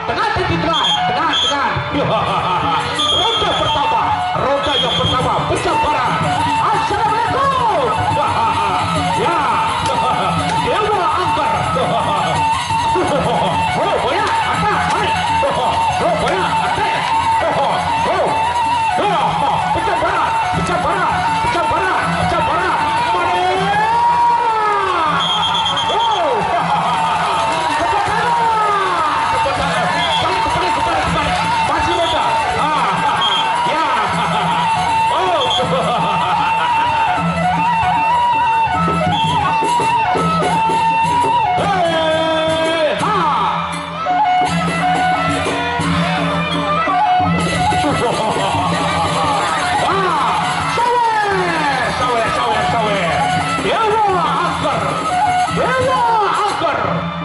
tengah titik tengah. Roda pertama, roda yang pertama pecah barat. Assalamualaikum. Ya, Dewa Angker. Oh, boya, atas, balik. Oh, boya, atas. Pecah barat. Masih roda. Ya.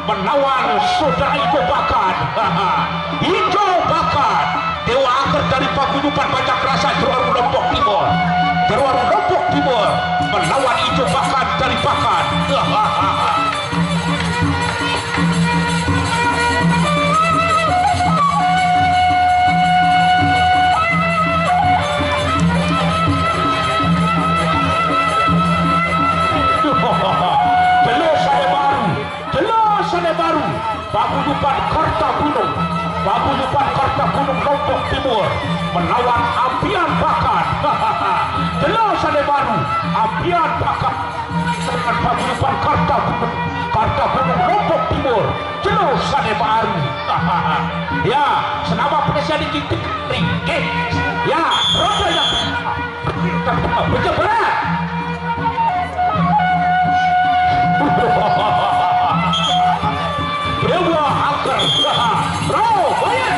Menawan saudara Ijo Bakat. Ijo Bakat, Dewa Angker dari Paguyuban Bajak Rasa Terwaru Lombok Timur melawan Ijo Bakat dari Bakat. Baru Paguyuban Kartagunung Lombok Timur melawan Ampian Bakat. Jelasane baru Ampian Bakat dengan Paguyuban Kartagunung Lombok Timur. Jelasane baru. Ya, senama penasihat di titik ring. Ya, roda yang pecah berat. Dewa Angker, bro, boya,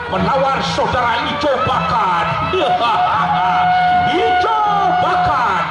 melawan saudara Ijo Bakat. Ijo Bakat.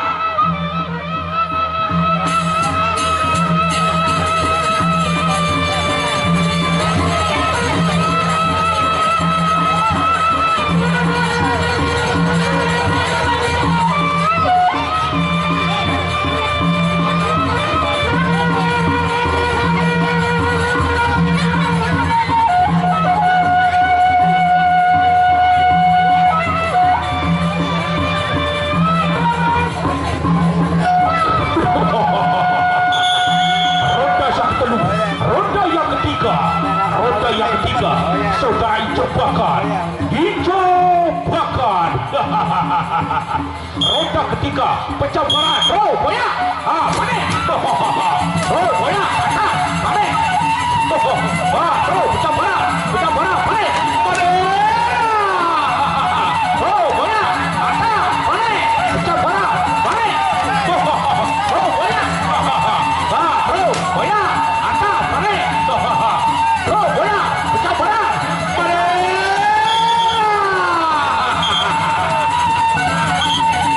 Roda yang ketiga, saudara Ijo Bakat. Roda ketiga, pecah barat. Oh, boya. Panik. Oh, boya. Atas. Panik. Oh, pecah barat. Panik. Oh, boya. Atas. Panik. Pecah barat. Panik. Oh, boya. Boya. Atas. Panik. Oh, boya. Pecah barat.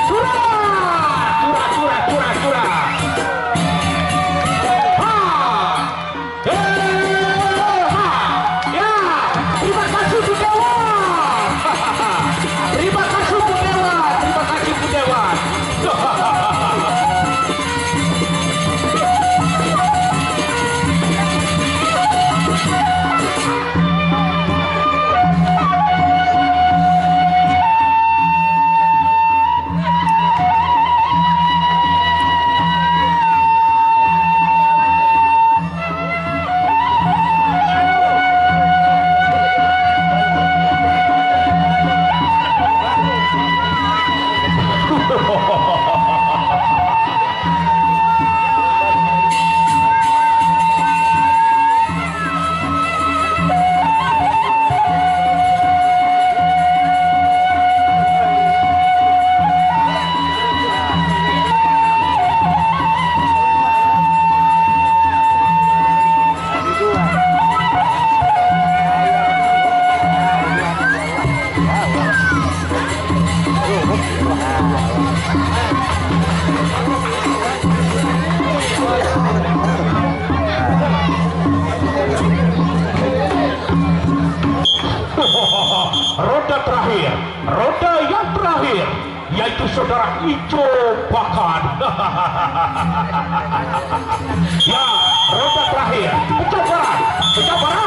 Curah. roda yang terakhir, yaitu saudara Ijo Bakat. Ya, roda terakhir, pecah barat